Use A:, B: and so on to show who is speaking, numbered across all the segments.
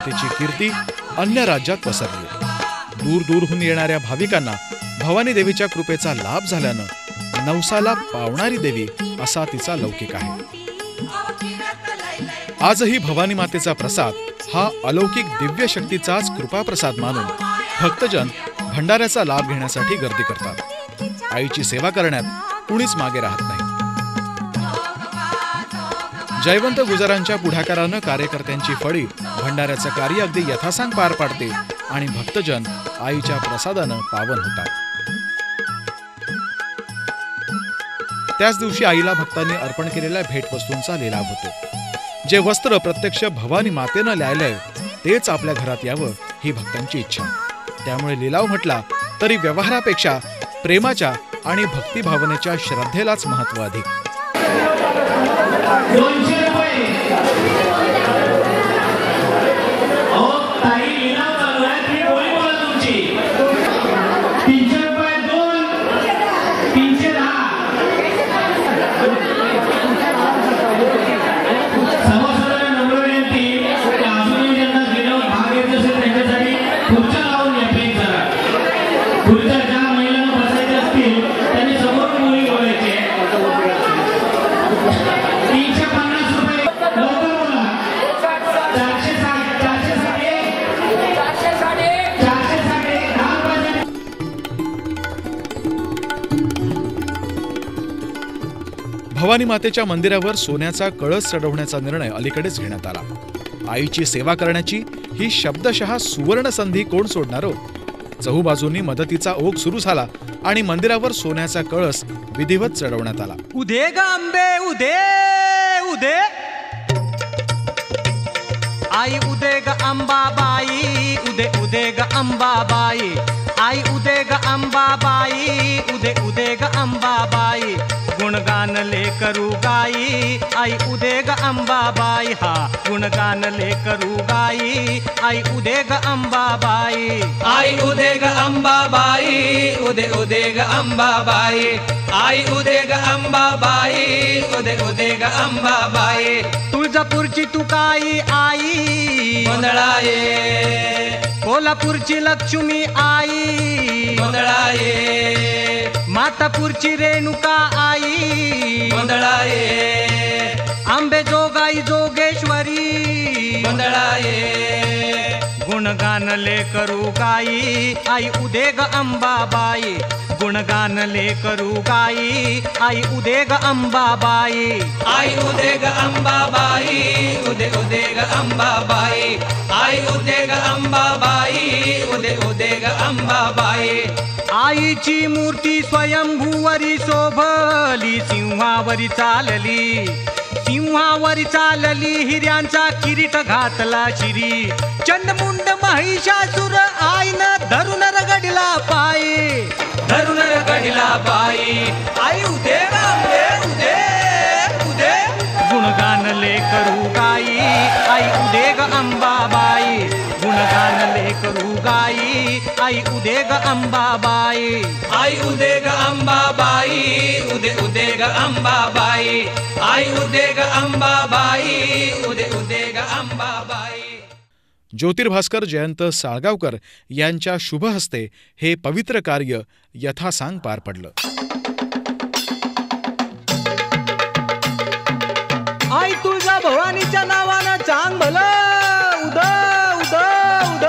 A: मातेची कीर्ती अन्य राज्यात पसरली। दूर दूरहून येणाऱ्या भाविकांना भवानी देवीच्या कृपेचा लाभ झाल्यानं नवसाला पावणारी देवी असा तिचा लौकिक आहे। आजही भवानी मातेचा प्रसाद हा अलौकिक दिव्य शक्तीचाच कृपाप्रसाद मानून भक्तजन भंडाऱ्याचा लाभ घेण्यासाठी गर्दी करतात। आईची सेवा करण्यात कुणीच मागे राहत नाही। जयवंत गुजरांच्या पुढाकारानं कार्यकर्त्यांची फळी भंडाऱ्याचं कार्य अगदी यथासांग पार पाडते आणि भक्तजन आईच्या प्रसादानं पावन होतात। त्याच दिवशी आईला भक्तांनी अर्पण केलेल्या भेटवस्तूंचा लिलाव होतो। जे वस्त्र प्रत्यक्ष भवानी मातेनं ल्यायलंय तेच आपल्या घरात यावं ही भक्तांची इच्छा। त्यामुळे लिलाव म्हटला तरी व्यवहारापेक्षा प्रेमाच्या आणि भक्तिभावनेच्या श्रद्धेलाच महत्व अधिक। भवानी मातेच्या मंदिरावर सोन्याचा कळस चढवण्याचा निर्णय अलीकडेच घेण्यात आला। आईची सेवा करण्याची ही शब्दशः सुवर्ण संधी कोण सोडणार? चहूबाजूंनी मदतीचा ओघ सुरू झाला आणि मंदिरावर सोन्याचा कळस विधिवत चढवण्यात आला।
B: उदे ग अंबे उदे उदे, आई उदे ग अंबाबाई, उदे उदे ग अंबाबाई, आई उदे ग अंबाबाई, उदे उदे ग अंबाबाई, गुणगान ले करू गाई, आई उदे ग अंबाबाई, हा गुणगान ले करू गाई, आई उदे ग अंबाबाई,
C: आई उदे ग अंबाबाई, उदे उदे ग अंबाबाई, आई उदे ग अंबाबाई, उदे उदे ग अंबाबाई,
B: तुळजापूरची तुकाई आई
C: गोंधळाये,
B: कोल्हापूरची लक्ष्मी आई
C: गोंधळाये,
B: मातापूरची रेणुका आई
C: गोंधळाये,
B: अंबेजोगाई जोगेश्वरी
C: गोंधळाये,
B: गुणगान ले करू गाई, आई उदे ग अंबाबाई, गुणगान ले करू गाई, आई उदे ग अंबाबाई,
C: आई उदे ग अंबाबाई, उदे उदे ग अंबाबाई, आई उदे ग अंबाबाई, उदे उदे ग अंबाबाई,
B: आईची मूर्ती स्वयंभूवरी शोभली, सिंहावरी चालली, सिंहावरी चालली, हिऱ्यांचा किरीट घातला शिरी, चंडमुंड महिषासुर आईनं धरून रगडला पायी,
C: धरून रगडला पायी, आई उदे ग अंबे उदे उदे,
B: गुणगान ले करू गाई, आई उदे ग अंबाबाई, गुणगान ले करू गाई, आई उदे ग अंबाबाई,
C: आई उदे ग अंबाबाई, उदे उदे ग अंबाबाई, आई उदे ग अंबाबाई, उदे उदे ग अंबाबाई।
A: ज्योतिर्भास्कर जयंत साळगावकर यांच्या शुभ हस्ते हे पवित्र कार्य यथासांग पार पडलं।
B: आई तुळजा भवानीच्या नावानं चांग भलं उद उद उद,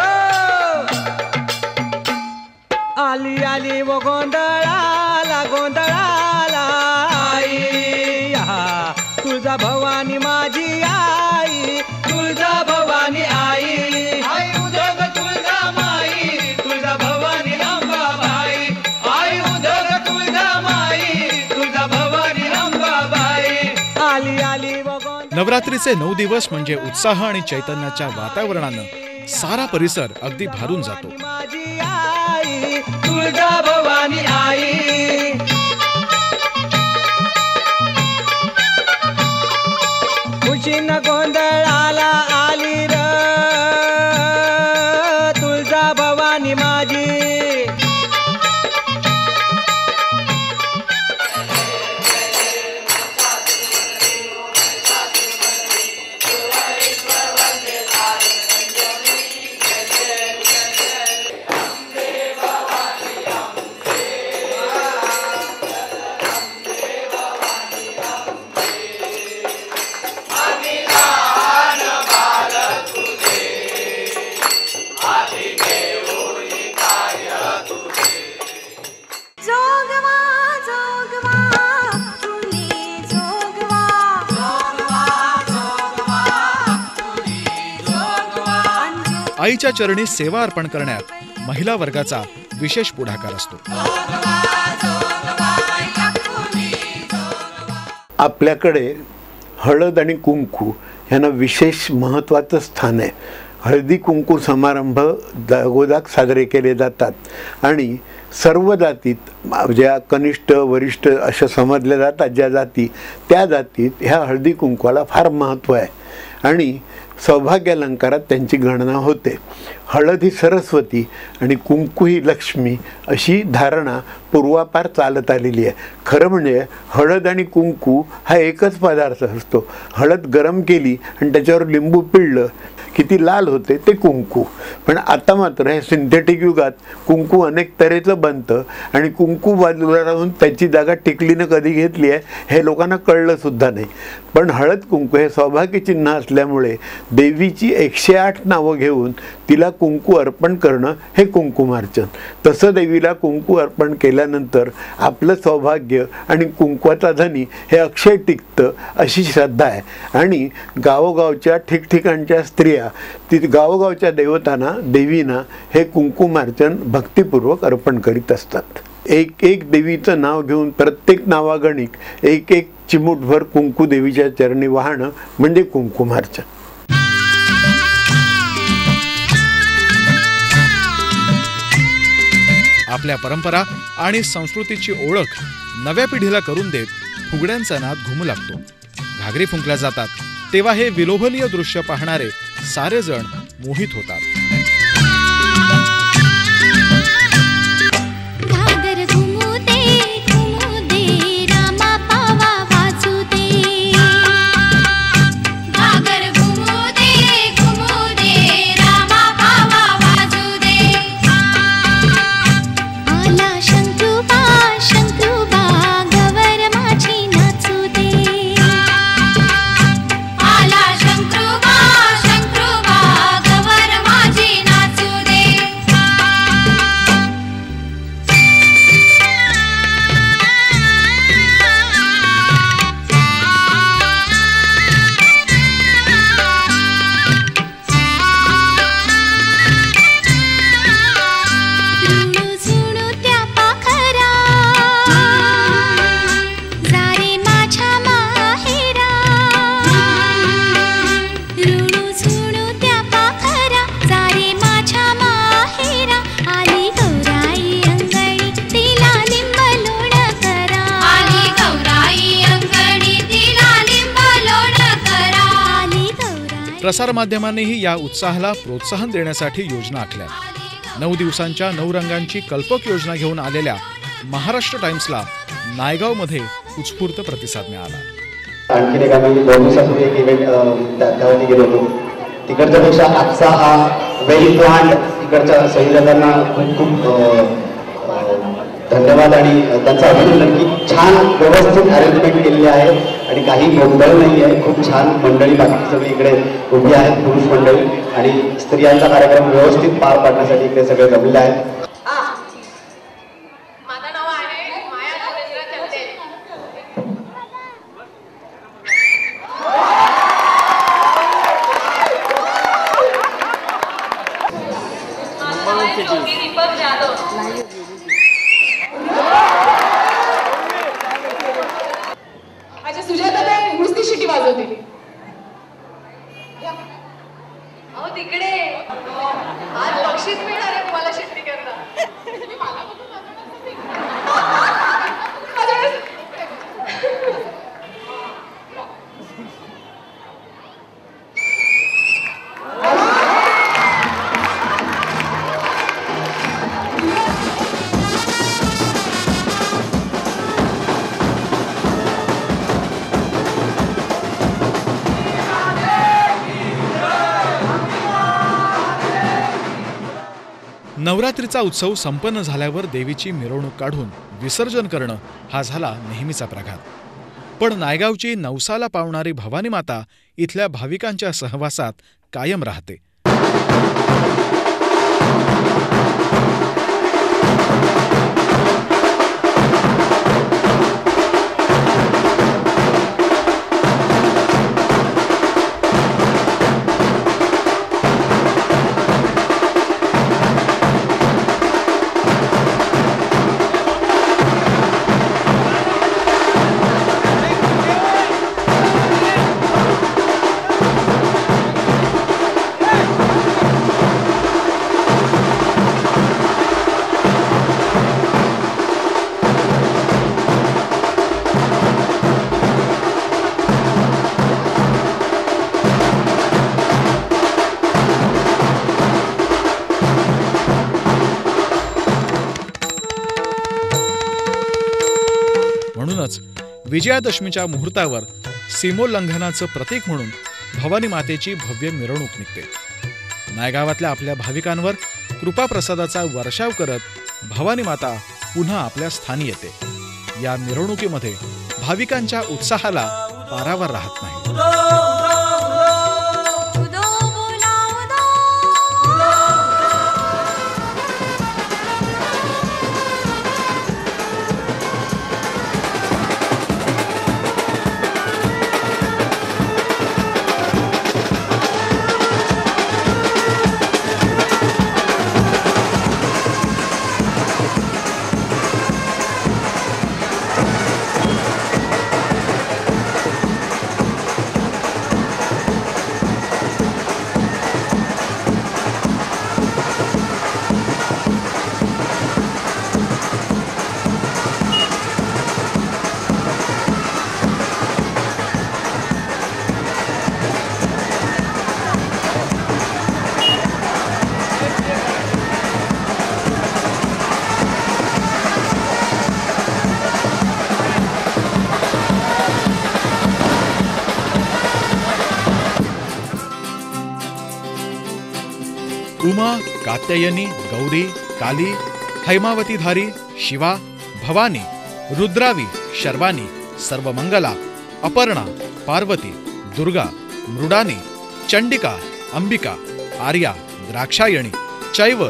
B: आली आली व गोंधळाला गोंधळाला आई, हा तुळजा भवानी माझी आई,
C: तुळजा भवानी आई, आई उदे ग तुळजा माई, तुळजा भवानी अंबाबाई, आई उदे ग तुळजा माई, तुळजा भवानी अंबाबाई,
B: आली आली व गोंधळ।
A: नवरात्रीचे 9 दिवस म्हणजे उत्साह आणि चैतन्याच्या वातावरणानं सारा परिसर अगदी भारून जातो।
B: माझी आई
C: तुळजा भवानी आई,
B: खुशीनं गोंधळाला आली र तुळजा भवानी माझी,
A: आईच्या चरणी सेवा अर्पण करण्यात महिला वर्गाचा विशेष पुढाकार असतो.
D: आपल्याकडे हळद आणि कुंकू यांना विशेष महत्त्वाचं स्थान आहे. हळदी कुंकू समारंभ जागोजाग साजरे केले जातात आणि सर्व जातीत ज्या कनिष्ठ वरिष्ठ अशा समजल्या जातात ज्या जाती, त्या जातीत ह्या हळदी कुंकवाला फार महत्त्व आहे आणि सौभाग्य अलंकारात त्यांची गणना होते. हळद ही सरस्वती आणि कुंकू ही लक्ष्मी अशी धारणा पूर्वापार चालत आलेली आहे. खरं म्हणजे हळद आणि कुंकू हा एकच पदार्थ असतो. हळद गरम केली आणि त्याच्यावर लिंबू पिळलं किती लाल होते ते कुंकू. पण आता मात्र हे सिंथेटिक युगात कुंकू अनेक तऱ्हेचं बनतं आणि कुंकू बाजूला राहून त्याची जागा टिकलीनं कधी घेतली आहे हे लोकांना कळलंसुद्धा नाही. पण हळद कुंकू हे सौभाग्यचिन्ह असल्यामुळे देवीची 108 नावं घेऊन तिला कुंकू अर्पण करणं हे कुंकुमार्चन. तसं देवीला कुंकू अर्पण केल्यानंतर आपलं सौभाग्य आणि कुंकवाचा धनी हे अक्षय टिकतं अशी श्रद्धा आहे. आणि गावोगावच्या ठिकठिकाणच्या स्त्रिया गावोगावच्या देवींना हे कुंकुमार्चन भक्तिपूर्वक अर्पण करीत असतात. एक एक देवीचं नाव घेऊन प्रत्येक नावागणिक एक एक चिमूटभर कुंकू देवीच्या चरणी वाहणं म्हणजे कुंकुमार्चन.
A: आपल्या परंपरा आणि संस्कृतीची ओळख नव्या पिढीला करून देत फुगड्यांचा नाद घुमू लागतो. घागरी फुंकल्या जातात तेव्हा हे विलोभनीय दृश्य पाहणारे सारेजण मोहित होतात. प्रसारमाध्यमांनीही या उत्साहाला प्रोत्साहन देण्यासाठी योजना आखल्या. 9 दिवसांच्या 9 रंगांची कल्पक योजना घेऊन आलेल्या महाराष्ट्र टाइम्सला नायगावमध्ये उत्स्फूर्त प्रतिसाद मिळाला.
E: आणखीन एक आम्ही 2 दिवसापूर्वी एक इव्हेंट त्यावरती गेलो होतो. तिकडच्या पेक्षा आजचा हा वेल प्लॅन्ड तिकडच्या संयोजकांना खूप खूप धन्यवाद आणि त्यांचं अभिनंदन की छान व्यवस्थित अरेंजमेंट केलेली आहे आणि काही गोंधळ नाही आहे. खूप छान मंडळी बाकी सगळी इकडे उभी आहेत, पुरुष मंडळी आणि स्त्रियांचा कार्यक्रम व्यवस्थित पार पाडण्यासाठी इकडे सगळे जमले आहेत.
F: माझं नाव आहे माया सुरेंद्र चंदे. माझं नाव आहे ज्योती दीपक जाधव.
G: अच्छा, सुजाता ताई नुसती शिटी वाजवते.
F: अहो तिकडे आज बक्षीस मिळणार आहे तुम्हाला शिट्टी करता.
A: नवरात्रीचा उत्सव संपन्न झाल्यावर देवीची मिरवणूक काढून विसर्जन करणं हा झाला नेहमीचा प्रघात. पण नायगावची नवसाला पावणारी भवानी माता इथल्या भाविकांच्या सहवासात कायम राहते. विजयादशमीच्या मुहूर्तावर सीमोल्लंघनाचं प्रतीक म्हणून भवानी मातेची भव्य मिरवणूक निघते. नायगावातल्या आपल्या भाविकांवर कृपाप्रसादाचा वर्षाव करत भवानी माता पुन्हा आपल्या स्थानी येते. या मिरवणुकीमध्ये भाविकांच्या उत्साहाला पारावर राहत नाही. उमा, कात्यायनी, गौरी, काली, हैमावतीधारी, शिवा, भवानी, रुद्रावी, शर्वानी, सर्वमंगला, अपर्णा, पार्वती, दुर्गा, मृडानी, चंडिका, अंबिका, आर्या, द्राक्षायणी, चैव,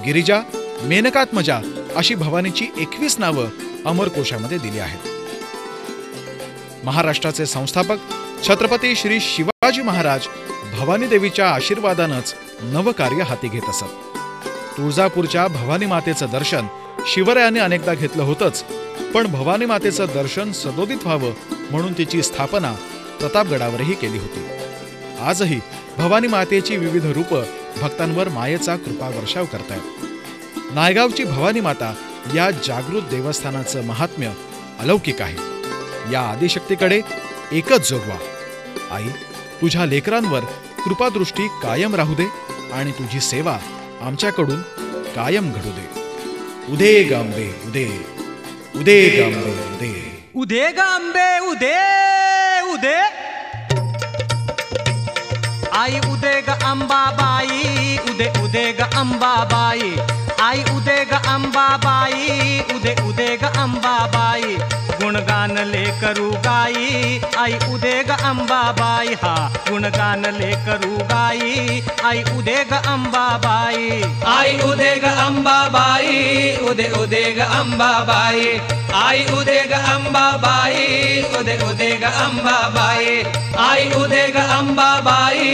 A: गिरिजा, मेनकात्मजा अशी भवानीची 21 नावं अमरकोशामध्ये दिली आहेत. महाराष्ट्राचे संस्थापक छत्रपती श्री शिवाजी महाराज भवानी देवीच्या आशीर्वादानंच नवकार्य हाती घेत असत. तुळजापूरच्या भवानी मातेचं दर्शन शिवरायाने अनेकदा घेतलं होतंच, पण भवानी मातेचं दर्शन सदोदित व्हावं म्हणून तिची स्थापना प्रतापगडावरही केली होती. आजही भवानी मातेची विविध रूपं भक्तांवर मायेचा कृपावर्षाव करतायत. नायगावची भवानी माता या जागृत देवस्थानाचं महात्म्य अलौकिक आहे. या आदिशक्तीकडे एकच जोगवा, आई तुझ्या लेकरांवर कृपादृष्टी कायम राहू दे आणि तुझी सेवा आमच्याकडून कायम घडू दे. उदे गांबे उदे, उदे गांबे उदे,
B: उदे गांबे उदे उदे. आई उदे ग अंबाबाई, उदे उदे ग अंबाबाई. आई उदे ग अंबाबाई, उदे उदे ग अंबाबाई. गुणगान ले करू गाई, आई उदे ग अंबाबाई. हा गुणगान ले करू गाई, आई उदे ग अंबाबाई.
C: आई उदे ग अंबाबाई, उदे उदे ग अंबाबाई. आई उदे ग अंबाबाई, उदे उदे ग अंबाबाई. आई उदे ग अंबाबाई,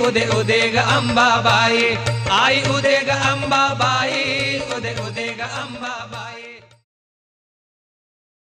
C: उदे उदे ग अंबाबाई. आई उदे ग अंबाबाई, उदे उदे ग अंबाबाई.